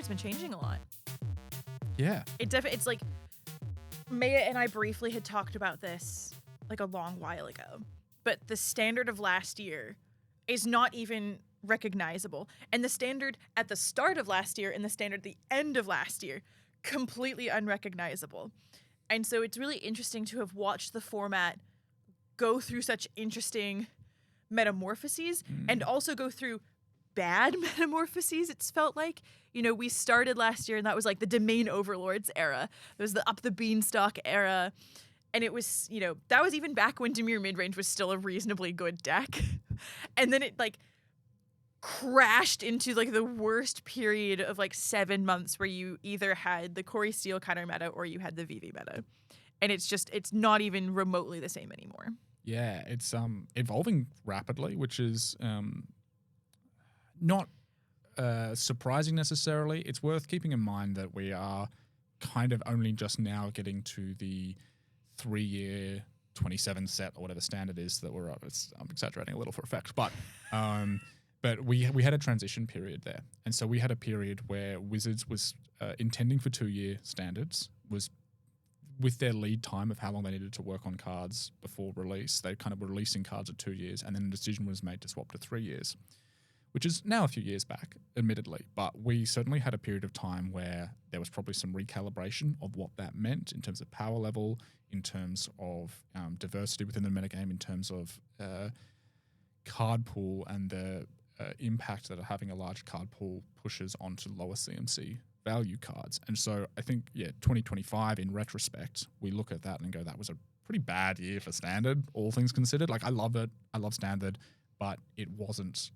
been changing a lot. Yeah. It's like Maya and I briefly had talked about this like a long while ago, but the standard of last year is not even recognizable. And the standard at the start of last year and the standard at the end of last year, completely unrecognizable. And so it's really interesting to have watched the format go through such interesting metamorphoses and also go through bad metamorphoses, it's felt like. You know, we started last year and that was like the domain overlords era. It was the up the beanstalk era. And it was, you know, that was even back when Dimir midrange was still a reasonably good deck. And then it like crashed into like the worst period of like 7 months where you either had the Corey Steele counter meta or you had the VV meta. And it's not even remotely the same anymore. Yeah, it's evolving rapidly, which is not surprising necessarily. It's worth keeping in mind that we are kind of only just now getting to the 3-year 27 set or whatever standard is that we're up. I'm exaggerating a little for effect, but we had a transition period there. And so we had a period where Wizards was intending for 2-year standards, was with their lead time of how long they needed to work on cards before release. They kind of were releasing cards at 2 years, and then a decision was made to swap to 3 years, which is now a few years back, admittedly. But we certainly had a period of time where there was probably some recalibration of what that meant in terms of power level, in terms of diversity within the metagame, in terms of card pool and the impact that having a large card pool pushes onto lower CMC value cards. And so I think, 2025 in retrospect, we look at that and go, that was a pretty bad year for Standard, all things considered. Like, I love it. I love Standard, but it wasn't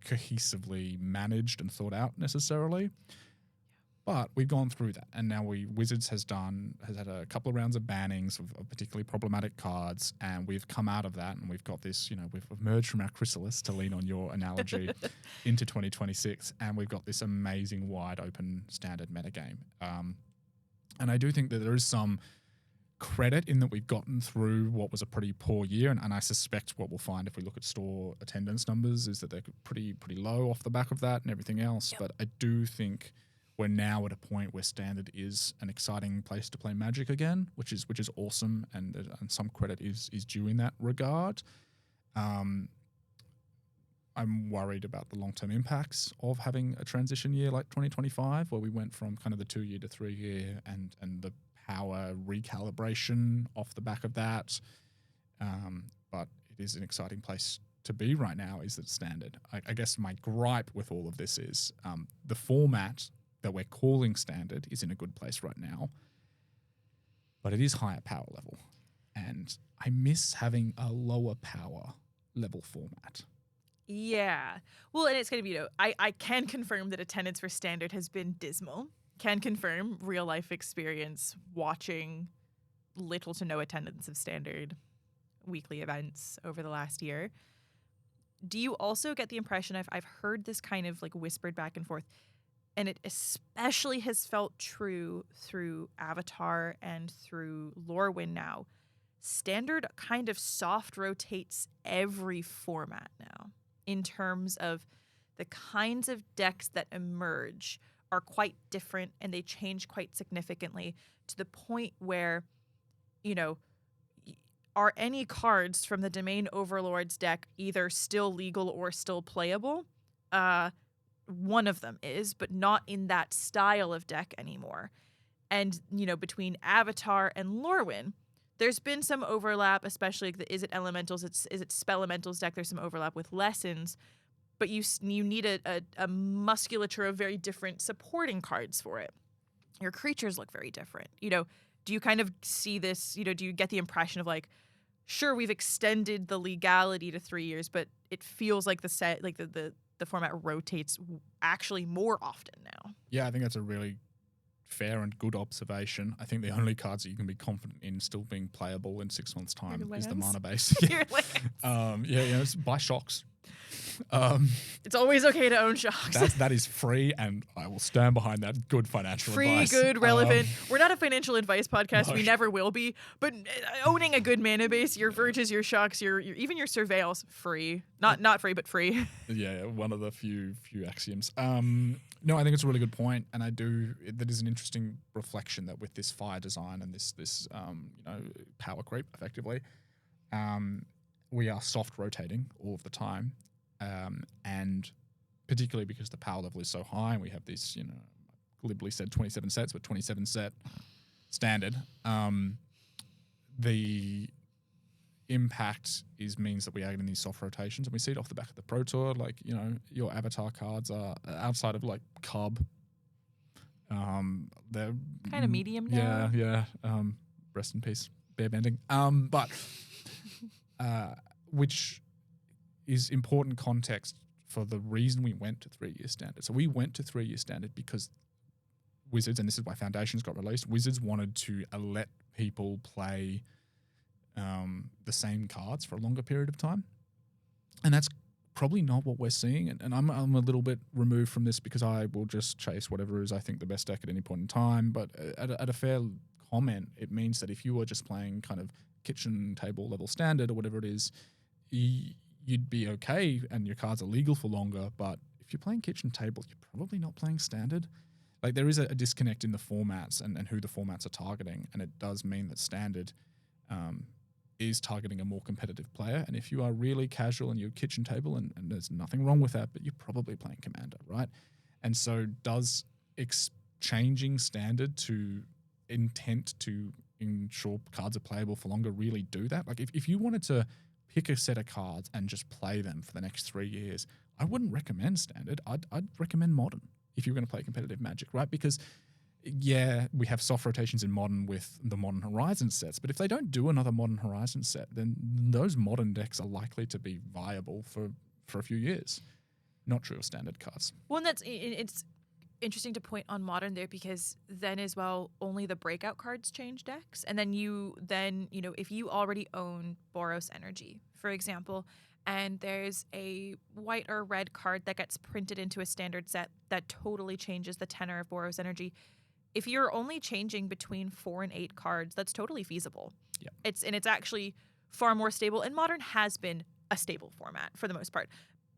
cohesively managed and thought out necessarily. But we've gone through that, and now Wizards has had a couple of rounds of bannings of particularly problematic cards, and we've come out of that, and we've got this, we've emerged from our chrysalis, to lean on your analogy, into 2026, and we've got this amazing wide open Standard metagame. And I do think that there is some credit in that we've gotten through what was a pretty poor year, and I suspect what we'll find if we look at store attendance numbers is that they're pretty low off the back of that and everything else. Yep. But I do think we're now at a point where Standard is an exciting place to play Magic again, which is awesome, and some credit is due in that regard. I'm worried about the long-term impacts of having a transition year like 2025, where we went from kind of the 2-year to 3-year, and the power recalibration off the back of that. But it is an exciting place to be right now, is that Standard. I guess my gripe with all of this is the format that we're calling Standard is in a good place right now, but it is higher power level, and I miss having a lower power level format. Yeah. Well, and it's going to be, I can confirm that attendance for Standard has been dismal. Can confirm real life experience watching little to no attendance of Standard weekly events over the last year. Do you also get the impression, I've heard this kind of like whispered back and forth, and it especially has felt true through Avatar and through Lorwyn now, Standard kind of soft rotates every format now in terms of the kinds of decks that emerge are quite different, and they change quite significantly, to the point where, are any cards from the Domain Overlords deck either still legal or still playable? One of them is, but not in that style of deck anymore. And, between Avatar and Lorwyn, there's been some overlap, especially like the Is It Elementals, Is It Spellelementals deck, there's some overlap with Lessons, but you need a musculature of very different supporting cards for it. Your creatures look very different. Do you kind of see this, do you get the impression of like, sure, we've extended the legality to 3 years, but it feels like the format rotates actually more often now? Yeah, I think that's a really fair and good observation. I think the only cards that you can be confident in still being playable in 6 months' time is the mana base. Your lands. Buy shocks. It's always okay to own shocks. That is free, and I will stand behind that. Good financial Free, advice. good, relevant. We're not a financial advice podcast. No. We never will be. But owning a good mana base, your verges, your shocks, your even your surveils, free. Not free, but free. Yeah, one of the few axioms. No, I think it's a really good point, and that is an interesting reflection that with this fire design and this power creep, effectively, we are soft rotating all of the time, and particularly because the power level is so high, and we have this, glibly said 27 sets, but 27 set standard. The impact means that we are getting these soft rotations, and we see it off the back of the Pro Tour. Like, your avatar cards are outside of like Cub. They're kind of medium now. Yeah. Rest in peace, bear bending. But which is important context for the reason we went to 3-year standard. So we went to 3-year standard because Wizards, and this is why Foundations got released, Wizards wanted to let people play the same cards for a longer period of time. And that's probably not what we're seeing. And I'm a little bit removed from this because I will just chase whatever is, I think, the best deck at any point in time. But at a fair comment, it means that if you were just playing kind of kitchen table level standard or whatever it is, you'd be okay and your cards are legal for longer. But if you're playing kitchen table, you're probably not playing standard. Like, there is a disconnect in the formats and who the formats are targeting. And it does mean that standard is targeting a more competitive player. And if you are really casual in your kitchen table, and there's nothing wrong with that, but you're probably playing Commander, right? And so does changing standard to intent to ensure cards are playable for longer really do that? Like, if you wanted to pick a set of cards and just play them for the next 3 years, I wouldn't recommend standard. I'd recommend modern if you're going to play competitive Magic, right? Because yeah, we have soft rotations in modern with the Modern Horizon sets, but if they don't do another Modern Horizon set, then those modern decks are likely to be viable for a few years. Not true of standard cards. Well, and it's interesting to point on modern there, because then as well, only the breakout cards change decks. And then if you already own Boros Energy, for example, and there's a white or red card that gets printed into a standard set that totally changes the tenor of Boros Energy, if you're only changing between 4 and 8 cards, that's totally feasible. Yeah. It's actually far more stable, and Modern has been a stable format for the most part.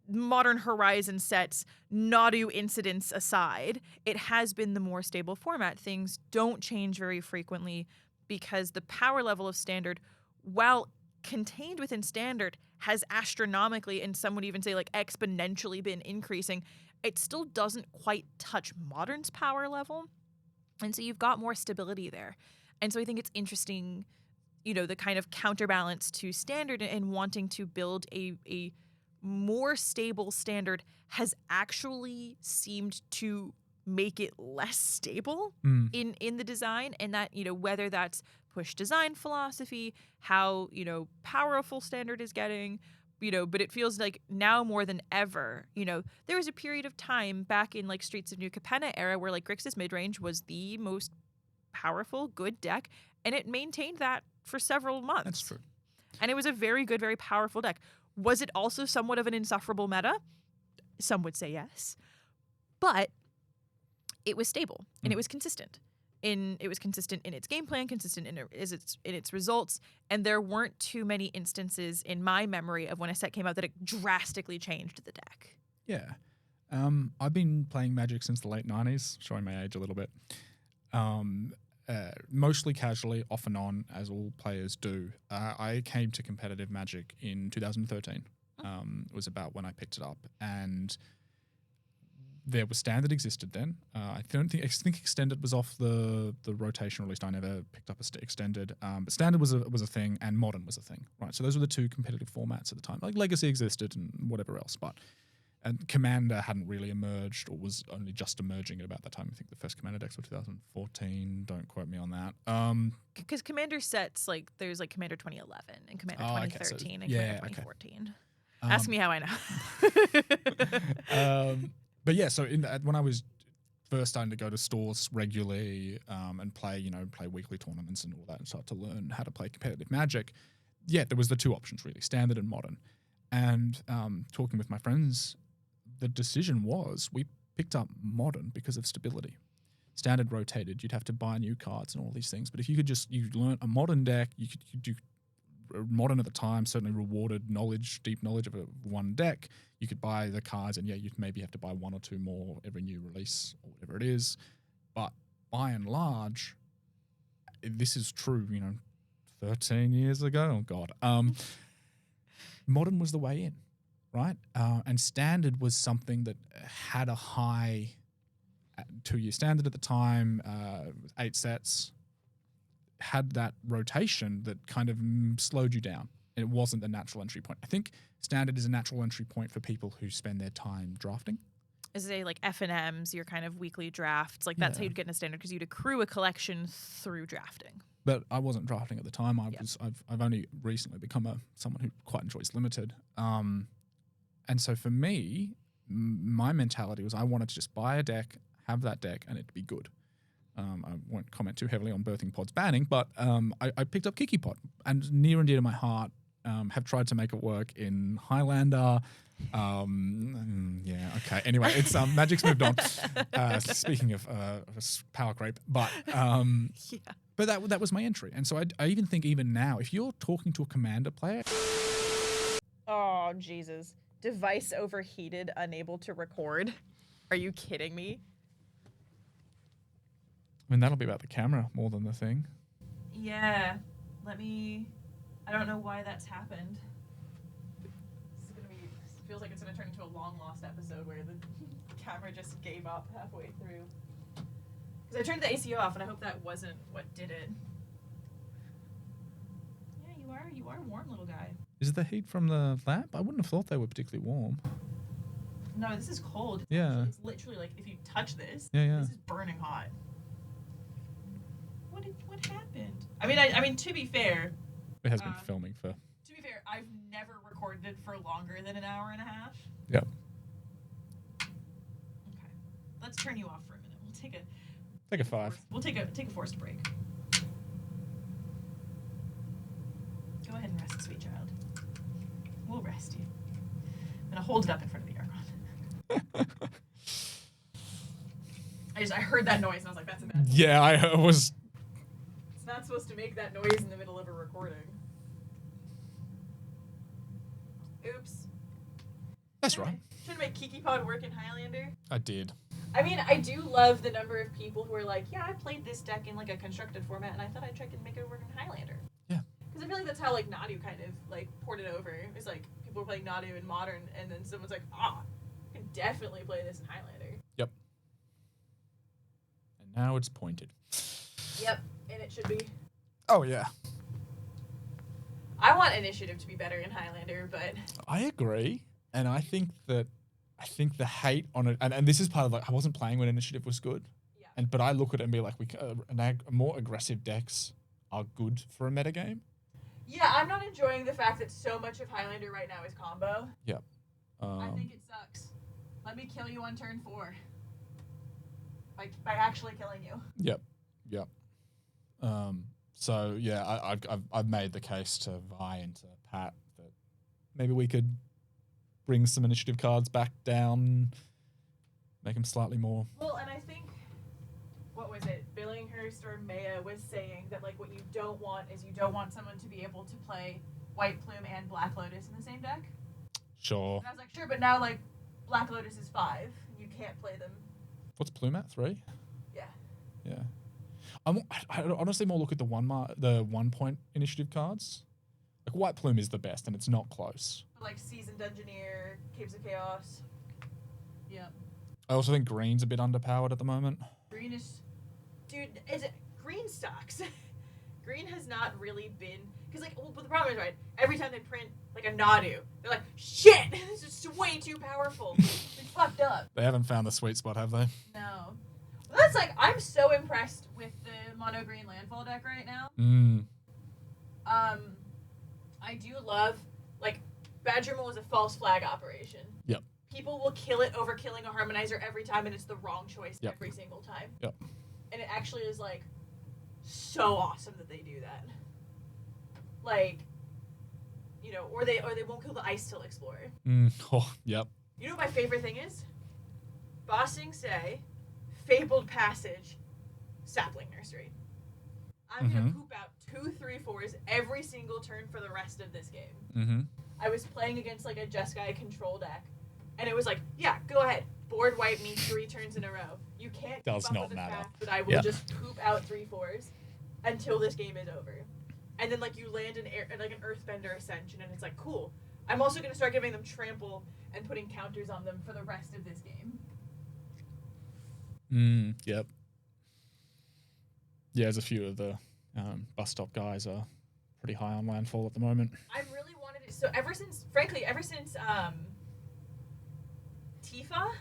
Modern Horizon sets, Nadu incidents aside, it has been the more stable format. Things don't change very frequently because the power level of Standard, while contained within Standard, has astronomically, and some would even say like exponentially, been increasing. It still doesn't quite touch Modern's power level. And so you've got more stability there. And so I think it's interesting, the kind of counterbalance to Standard and wanting to build a more stable Standard has actually seemed to make it less stable in the design. And that, whether that's push design philosophy, how, powerful Standard is getting, but it feels like now more than ever, there was a period of time back in like Streets of New Capenna era where like Grixis midrange was the most powerful, good deck, and it maintained that for several months. That's true. And it was a very good, very powerful deck. Was it also somewhat of an insufferable meta? Some would say yes. But it was stable and it was consistent. It was consistent in its game plan, consistent in its results, and there weren't too many instances in my memory of when a set came out that it drastically changed the deck. Yeah. I've been playing Magic since the late 90s, showing my age a little bit. Mostly casually, off and on, as all players do. I came to competitive Magic in 2013. It was about when I picked it up, and there was Standard existed then. I think Extended was off the rotation, or at least I never picked up Extended. But Standard was a thing, and Modern was a thing, right? So those were the two competitive formats at the time. Like Legacy existed and whatever else, and Commander hadn't really emerged, or was only just emerging at about that time. I think the first Commander decks were 2014. Don't quote me on that. Because Commander sets, like, there's like Commander 2011 and Commander 2013 and Commander 2014. Okay. Ask me how I know. But yeah, so when I was first starting to go to stores regularly and play weekly tournaments and all that, and start to learn how to play competitive Magic, yeah, there was the two options really, Standard and Modern. And talking with my friends, the decision was we picked up Modern because of stability. Standard rotated, you'd have to buy new cards and all these things. But if you could you learn a Modern deck, you could do Modern at the time, certainly rewarded deep knowledge of one deck. You could buy the cards, and you'd maybe have to buy one or two more every new release or whatever it is. But by and large, this is true, 13 years ago. Oh, God. Modern was the way in, right? And Standard was something that had a high 2-year standard at the time, 8 sets, had that rotation that kind of slowed you down. It wasn't the natural entry point. I think Standard is a natural entry point for people who spend their time drafting. Is it like F&Ms, your kind of weekly drafts? Like that's how you'd get into Standard because you'd accrue a collection through drafting. But I wasn't drafting at the time. I've only recently become someone who quite enjoys Limited. And so for me, my mentality was I wanted to just buy a deck, have that deck, and it'd be good. I won't comment too heavily on Birthing Pod's banning, but I picked up Kiki Pod, and near and dear to my heart, have tried to make it work in Highlander. Okay. Anyway, it's Magic's moved on. Speaking of power creep, but but that was my entry, and so I even think even now, if you're talking to a Commander player, oh Jesus, device overheated, unable to record. Are you kidding me? I mean, that'll be about the camera more than the thing. Yeah. I don't know why that's happened. Feels like it's going to turn into a long lost episode where the camera just gave up halfway through. Because I turned the AC off and I hope that wasn't what did it. Yeah, you are a warm little guy. Is it the heat from the lamp? I wouldn't have thought they were particularly warm. No, this is cold. Yeah. It's literally like if you touch this, this is burning hot. What happened? I mean, to be fair, it has been filming for. To be fair, I've never recorded it for longer than an hour and a half. Yep. Okay, let's turn you off for a minute. We'll take a 5. We'll take a forced break. Go ahead and rest, sweet child. We'll rest you. I'm gonna hold it up in front of the aircon. I heard that noise and I was like, that's a bad noise. Yeah, I was. It's not supposed to make that noise in the middle of a recording. Oops. That's right. Should make Kiki Pod work in Highlander? I did. I mean, I do love the number of people who are like, yeah, I played this deck in like a constructed format and I thought I'd try and make it work in Highlander. Yeah. Because I feel like that's how like Nadu kind of like ported over. It's like people were playing Nadu in Modern and then someone's like, I can definitely play this in Highlander. Yep. And now it's pointed. Yep, and it should be. Oh, yeah. I want Initiative to be better in Highlander, but... I agree. And I think the hate on it, and this is part of like, I wasn't playing when Initiative was good. Yeah. But I look at it and be like, more aggressive decks are good for a metagame. Yeah, I'm not enjoying the fact that so much of Highlander right now is combo. Yep. I think it sucks. Let me kill you on turn 4. By actually killing you. Yep. So yeah, I've made the case to Vi and to Pat that maybe we could bring some initiative cards back down, make them slightly more. Well, and I think, what was it, Billinghurst or Maya was saying that like what you don't want is you don't want someone to be able to play White Plume and Black Lotus in the same deck. Sure. And I was like, sure, but now like Black Lotus is 5. You can't play them. What's Plume at? 3? Yeah. Yeah. I honestly more look at the 1 point initiative cards. Like White Plume is the best, and it's not close. But like Seasoned Dungeoneer, Caves of Chaos. Yeah. I also think Green's a bit underpowered at the moment. Green is, dude. Is it Green sucks? Green has not really been because like. Well, but the problem is right. Every time they print like a Nadu, they're like, shit, this is way too powerful. It's fucked up. They haven't found the sweet spot, have they? No. Well, that's like I'm so impressed with the mono green landfall deck right now. I do love like Badgermole is a false flag operation. Yep. People will kill it over killing a harmonizer every time, and it's the wrong choice every single time. Yep. And it actually is like so awesome that they do that. Like, you know, or they won't kill the Ice Till Explorer. Oh, yep. You know what my favorite thing is? Bossing Say, Fabled Passage, Sapling Nursery. I'm gonna poop out 2 3/4s every single turn for the rest of this game. I was playing against like a Jeskai control deck, and it was like, yeah, go ahead, board wipe me 3 turns in a row. You can't Does keep up not with the matter. fact that I will just poop out 3/4s until this game is over. And then like you land like an Earthbender Ascension, and it's like, cool. I'm also gonna start giving them trample and putting counters on them for the rest of this game. Yep. Yeah, there's a few of the bus stop guys are pretty high on landfall at the moment. I really wanted it. So ever since Tifa,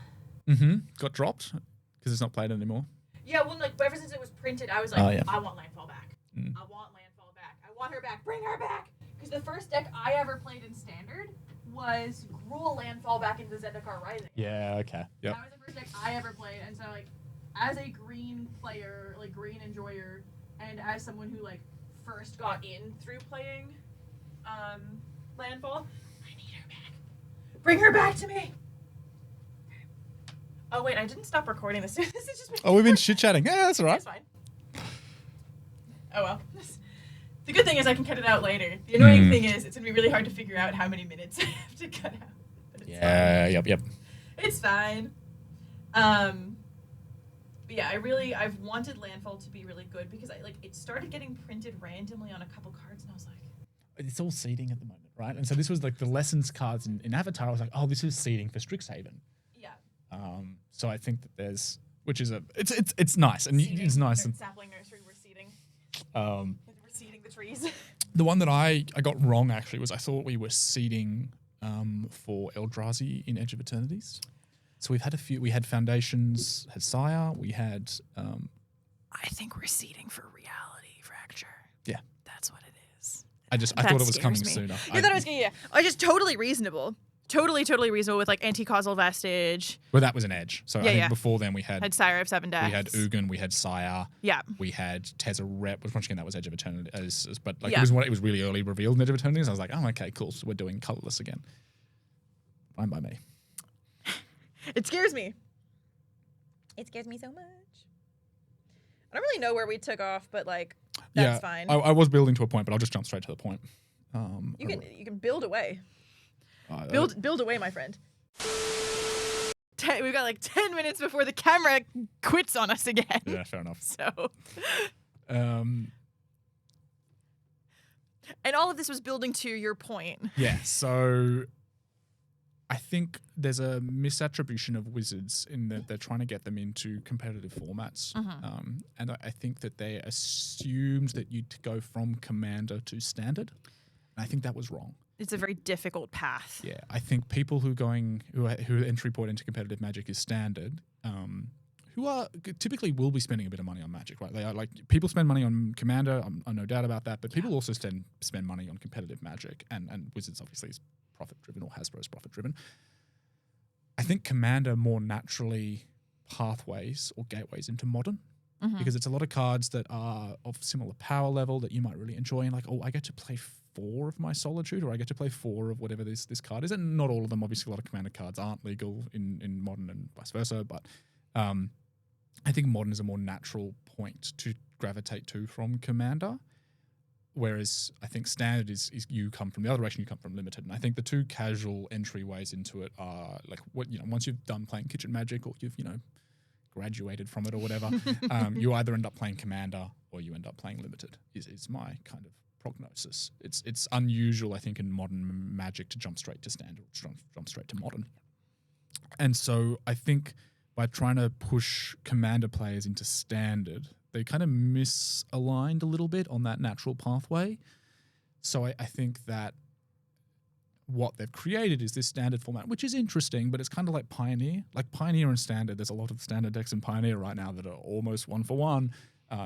got dropped because it's not played anymore. yeah, well, like ever since it was printed, I was like, I want Landfall back. I want Landfall back. I want her back. Bring her back. Because the first deck I ever played in Standard was Gruul Landfall back into Zendikar Rising. Yeah. Okay. Yep. That was the first deck I ever played, and so like, as a green player, like green enjoyer, and as someone who like first got in through playing Landfall, I need her back. Bring her back to me. Oh wait, I didn't stop recording this. This is just. Oh, we've been chit chatting. Yeah, that's all right. That's fine. Oh well. The good thing is I can cut it out later. The annoying thing is it's gonna be really hard to figure out how many minutes I have to cut out. But it's fine. Yep. It's fine. But yeah, I've wanted Landfall to be really good because it started getting printed randomly on a couple cards, and I was like, it's all seeding at the moment, right? And so this was like the lessons cards in Avatar. I was like, oh, this is seeding for Strixhaven. yeah. So I think that there's, which is it's nice and it's nice. And Sapling Nursery, we're seeding. we're seeding the trees. The one that I got wrong actually was I thought we were seeding for Eldrazi in Edge of Eternities. So we've had a few. We had Foundations, had Sire. We had. I think we're seeding for Reality Fracture. Yeah, that's what it is. I thought it was coming sooner. You thought it was I just totally reasonable. Totally reasonable with like Anti-Causal Vestige. Well, that was an Edge. So I think before then we had Sire of 7 decks. We had Ugin, we had Sire. Yeah. We had Tezzeret, which once again that was Edge of Eternity. But like it was really early revealed in Edge of Eternity. So I was like, oh, okay, cool. So we're doing colorless again. Fine by me. It scares me. It scares me so much. I don't really know where we took off, but like that's fine. I was building to a point, but I'll just jump straight to the point. You can build away. Build away, my friend. We've got like 10 minutes before the camera quits on us again. Yeah, fair enough. So, and all of this was building to your point. Yeah, so I think there's a misattribution of Wizards in that they're trying to get them into competitive formats. And I think that they assumed that you'd go from Commander to Standard. And I think that was wrong. It's a very difficult path. Yeah, I think people who entry point into competitive Magic is Standard, who are typically will be spending a bit of money on Magic, right? They are like people spend money on Commander. I'm no doubt about that, but people also spend money on competitive Magic, and Wizards obviously is profit driven, or Hasbro's profit driven. I think Commander more naturally pathways or gateways into Modern. Because it's a lot of cards that are of similar power level that you might really enjoy, and like, oh, I get to play 4 of my Solitude, or I get to play 4 of whatever this card is. And not all of them, obviously a lot of Commander cards aren't legal in Modern and vice versa, but I think Modern is a more natural point to gravitate to from Commander, whereas I think Standard is you come from the other direction, you come from Limited. And I think the two casual entryways into it are like, once you've done playing Kitchen Magic, or you've graduated from it or whatever, you either end up playing Commander or you end up playing Limited. Is my kind of prognosis. It's unusual, I think, in modern Magic to jump straight to Standard, jump straight to Modern. And so I think by trying to push Commander players into Standard, they kind of misaligned a little bit on that natural pathway. So I think that what they've created is this Standard format, which is interesting, but it's kind of like Pioneer. Like Pioneer and Standard, there's a lot of Standard decks in Pioneer right now that are almost 1-for-1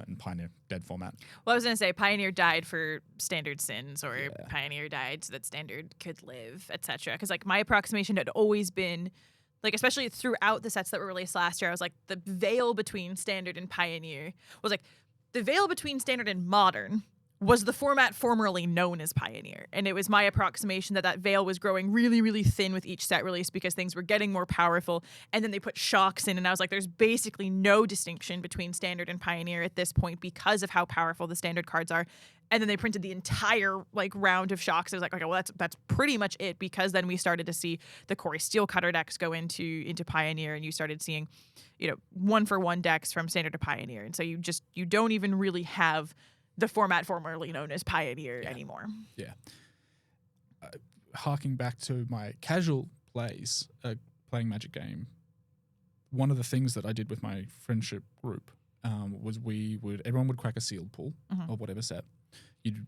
in Pioneer dead format. Well, I was going to say Pioneer died for Standard sins, or Pioneer died so that Standard could live, etc. Because like my approximation had always been, like especially throughout the sets that were released last year, I was like the veil between Standard and Pioneer was like the veil between Standard and Modern was the format formerly known as Pioneer. And it was my approximation that that veil was growing really, really thin with each set release because things were getting more powerful. And then they put shocks in, and I was like, there's basically no distinction between Standard and Pioneer at this point because of how powerful the Standard cards are. And then they printed the entire like round of shocks. I was like, okay, well that's pretty much it, because then we started to see the Corey Steelcutter decks go into Pioneer, and you started seeing, 1-for-1 decks from Standard to Pioneer. And so you don't even really have the format formerly known as Pioneer anymore. Yeah. Harking back to my casual plays, playing Magic game, one of the things that I did with my friendship group was everyone would crack a sealed pool of whatever set. You'd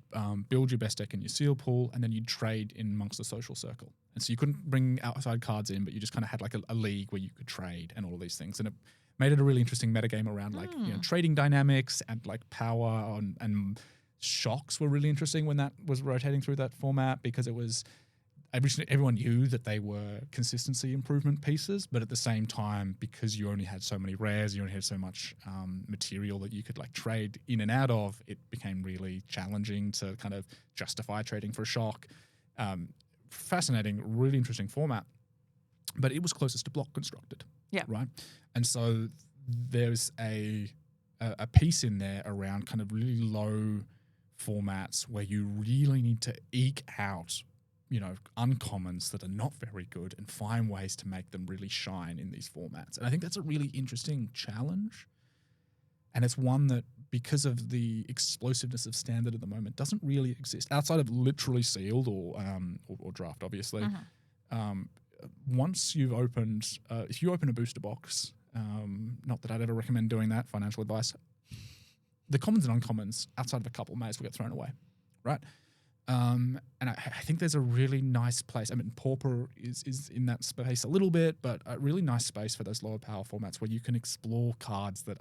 build your best deck in your seal pool, and then you'd trade in amongst the social circle. And so you couldn't bring outside cards in, but you just kind of had like a league where you could trade and all of these things. And it made it a really interesting metagame around like trading dynamics and like power and shocks were really interesting when that was rotating through that format, because it was everyone knew that they were consistency improvement pieces, but at the same time, because you only had so many rares, you only had so much material that you could like trade in and out of, it became really challenging to kind of justify trading for a shock. Fascinating, really interesting format, but it was closest to block constructed. Yeah. Right. And so there's a piece in there around kind of really low formats where you really need to eke out uncommons that are not very good and find ways to make them really shine in these formats. And I think that's a really interesting challenge. And it's one that, because of the explosiveness of Standard at the moment, doesn't really exist outside of literally sealed or draft, obviously. Once you've opened, if you open a booster box, not that I'd ever recommend doing that, financial advice, the commons and uncommons, outside of a couple, may as well get thrown away, right? And I think there's a really nice place. I mean, Pauper is in that space a little bit, but a really nice space for those lower power formats where you can explore cards that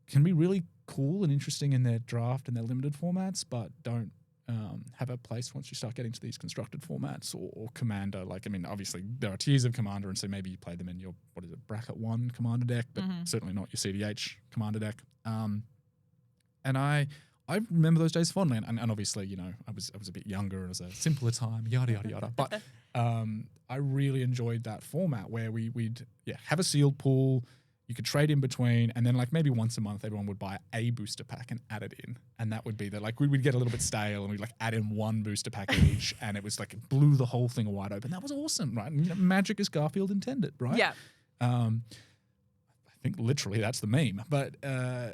can be really cool and interesting in their draft and their limited formats, but don't have a place once you start getting to these constructed formats or Commander. Like, I mean, obviously there are tiers of Commander, and so maybe you play them in your, bracket 1 Commander deck, but certainly not your CDH Commander deck. And I remember those days fondly, and obviously, I was a bit younger, it was a simpler time, yada, yada, yada. But I really enjoyed that format where we'd have a sealed pool, you could trade in between, and then like maybe once a month everyone would buy a booster pack and add it in. And that would be we'd get a little bit stale, and we'd like add in one booster pack each, and it was like it blew the whole thing wide open. That was awesome, right? And, magic as Garfield intended, right? Yeah. I think literally that's the meme. But I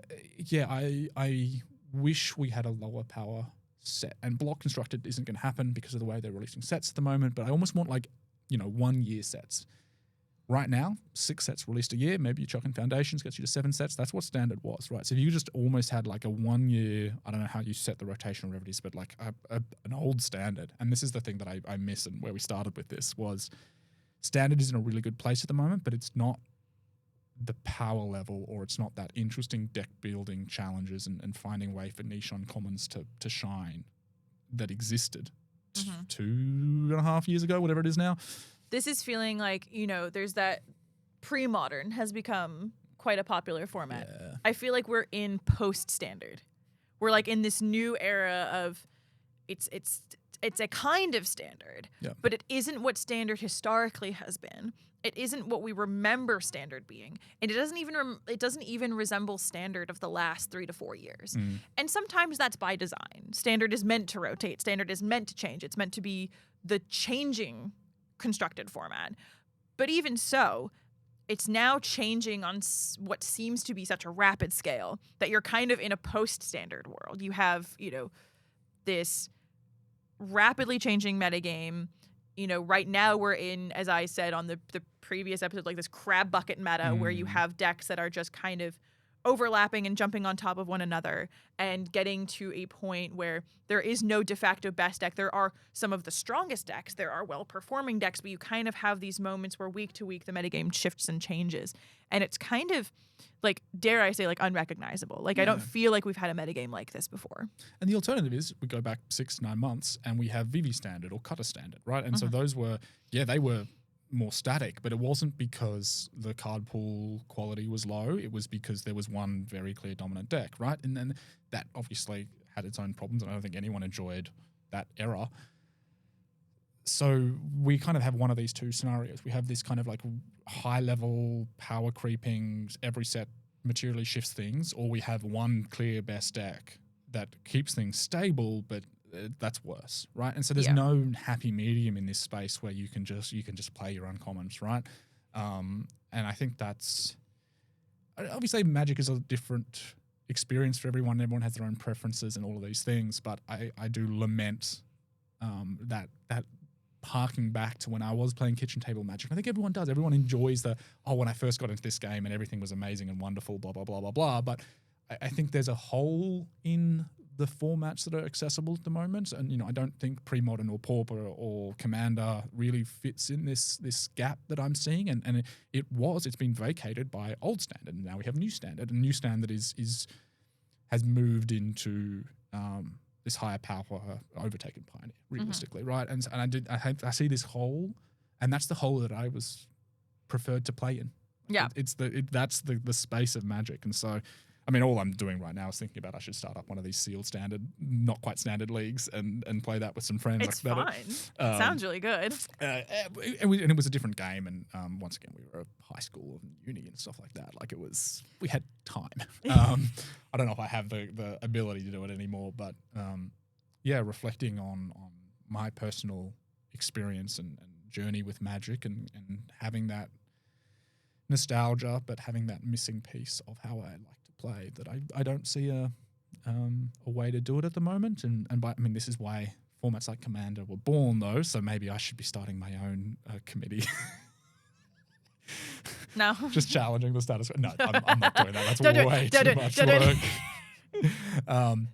wish we had a lower power set, and block constructed isn't going to happen because of the way they're releasing sets at the moment, but I almost want 1 year sets. Right now, 6 sets released a year, maybe you chuck in Foundations, gets you to 7 sets. That's what Standard was, right? So if you just almost had like a 1 year, I don't know how you set the rotation or whatever it is, but like an old Standard. And this is the thing that I miss, and where we started with this was Standard is in a really good place at the moment, but it's not the power level, or it's not that interesting deck building challenges and finding a way for niche uncommons to shine that existed 2.5 years ago, whatever it is now. This is feeling like, there's that pre-modern has become quite a popular format. Yeah. I feel like we're in post-Standard. We're like in this new era of it's a kind of Standard, but it isn't what Standard historically has been. It isn't what we remember Standard being, and it doesn't even resemble Standard of the last 3 to 4 years. And sometimes that's by design. Standard is meant to rotate. Standard is meant to change. It's meant to be the changing constructed format. But even so, it's now changing on what seems to be such a rapid scale that you're kind of in a post-Standard world. You have, this rapidly changing metagame. Right now we're in, as I said on the previous episode, like this crab bucket meta where you have decks that are just kind of overlapping and jumping on top of one another and getting to a point where there is no de facto best deck. There are some of the strongest decks. There are well-performing decks, but you kind of have these moments where week to week the metagame shifts and changes. And it's kind of, like, dare I say, like, unrecognizable. Like, I don't feel like we've had a metagame like this before. And the alternative is we go back 6 to 9 months and we have Vivi Standard or Cutter Standard, right? And so those were, they were more static, but it wasn't because the card pool quality was low. It was because there was one very clear dominant deck, right? And then that obviously had its own problems, and I don't think anyone enjoyed that era. So we kind of have one of these two scenarios. We have this kind of like high level power creeping, every set materially shifts things, or we have one clear best deck that keeps things stable, but that's worse, right? And so there's no happy medium in this space where you can just play your uncommons, right? And I think that's obviously Magic is a different experience for everyone. Everyone has their own preferences and all of these things, but I do lament that harking back to when I was playing kitchen table Magic. I think everyone does. Everyone enjoys when I first got into this game and everything was amazing and wonderful, blah, blah, blah, blah, blah. But I think there's a hole in the formats that are accessible at the moment. And, I don't think Pre-Modern or Pauper or Commander really fits in this gap that I'm seeing. And it's been vacated by old standard. And now we have new standard. And new standard has moved into this higher power overtaken Pioneer, realistically, right? And I see this hole, and that's the hole that I was preferred to play in. Yeah, that's the space of Magic, and so I mean, all I'm doing right now is thinking about I should start up one of these sealed standard, not quite standard leagues, and play that with some friends. It's fun. It sounds really good. And it was a different game, and once again, we were at high school and uni and stuff like that. Like we had time. I don't know if I have the ability to do it anymore, but reflecting on my personal experience and journey with Magic and having that nostalgia, but having that missing piece of how I like to play, that I don't see a way to do it at the moment. This is why formats like Commander were born, though, so maybe I should be starting my own committee. No. Just challenging the status quo. No, I'm not doing that. That's way too much work.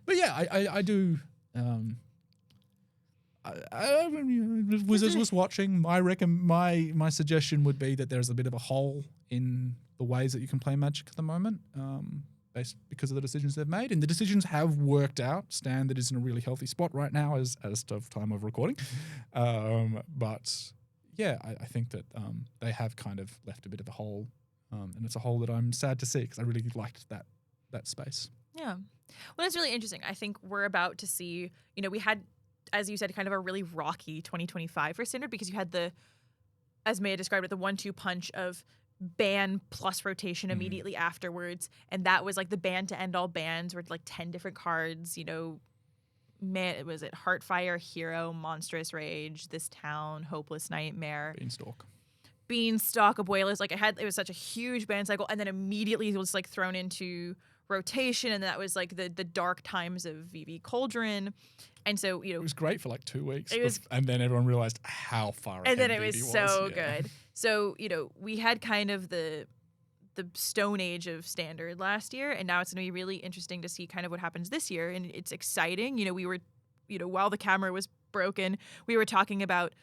But yeah, I do... Wizards was watching. My suggestion would be that there's a bit of a hole in the ways that you can play Magic at the moment, because of the decisions they've made, and the decisions have worked out. Standard is in a really healthy spot right now, as of time of recording. But yeah, I think that they have kind of left a bit of a hole, and it's a hole that I'm sad to see because I really liked that space. Yeah, well, it's really interesting. I think we're about to see. We had, as you said, kind of a really rocky 2025 for Standard, because you had as Maya described it, the 1-2 punch of ban plus rotation immediately afterwards. And that was like the ban to end all bans, were like 10 different cards, was it Heartfire, Hero, Monstrous Rage, This Town, Hopeless Nightmare, Beanstalk, Abuelas. Like it was such a huge ban cycle, and then immediately it was like thrown into rotation, and that was like the dark times of VV Cauldron. And so, it was great for like 2 weeks, and then everyone realized how far ahead and then it was so good. So, we had kind of the stone age of Standard last year, and now it's going to be really interesting to see kind of what happens this year. And it's exciting. We were, while the camera was broken, we were talking about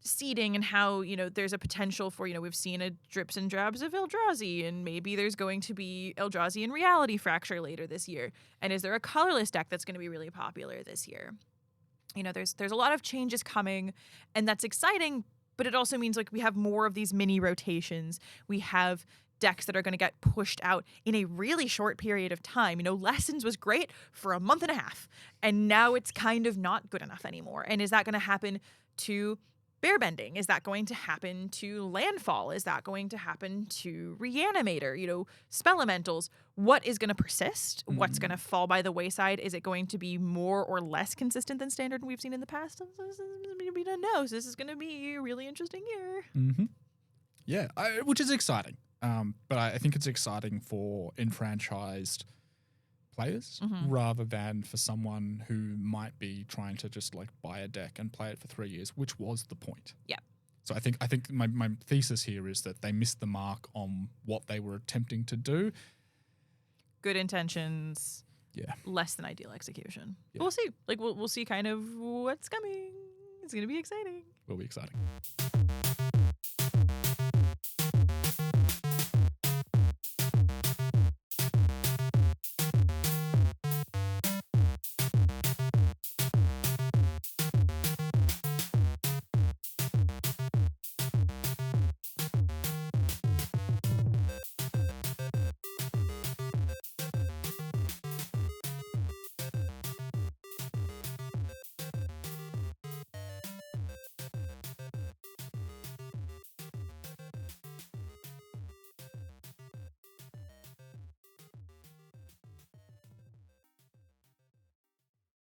seeding and how, there's a potential for, we've seen a drips and drabs of Eldrazi, and maybe there's going to be Eldrazi and Reality Fracture later this year. And is there a colorless deck that's going to be really popular this year? There's a lot of changes coming, and that's exciting, but it also means like we have more of these mini rotations. We have decks that are going to get pushed out in a really short period of time. Lessons was great for a month and a half, and now it's kind of not good enough anymore. And is that going to happen to Bearbending? Is that going to happen to Landfall? Is that going to happen to Reanimator? Spell Elementals. What is going to persist? What's going to fall by the wayside? Is it going to be more or less consistent than Standard we've seen in the past? We don't know. So this is going to be a really interesting year. Mm-hmm. Yeah, which is exciting. But I think it's exciting for enfranchised players rather than for someone who might be trying to just like buy a deck and play it for 3 years, which was the point. Yeah. So I think my thesis here is that they missed the mark on what they were attempting to do. Good intentions. Yeah. Less than ideal execution. Yeah. We'll see. We'll see kind of what's coming. It's going to be exciting. Will be exciting.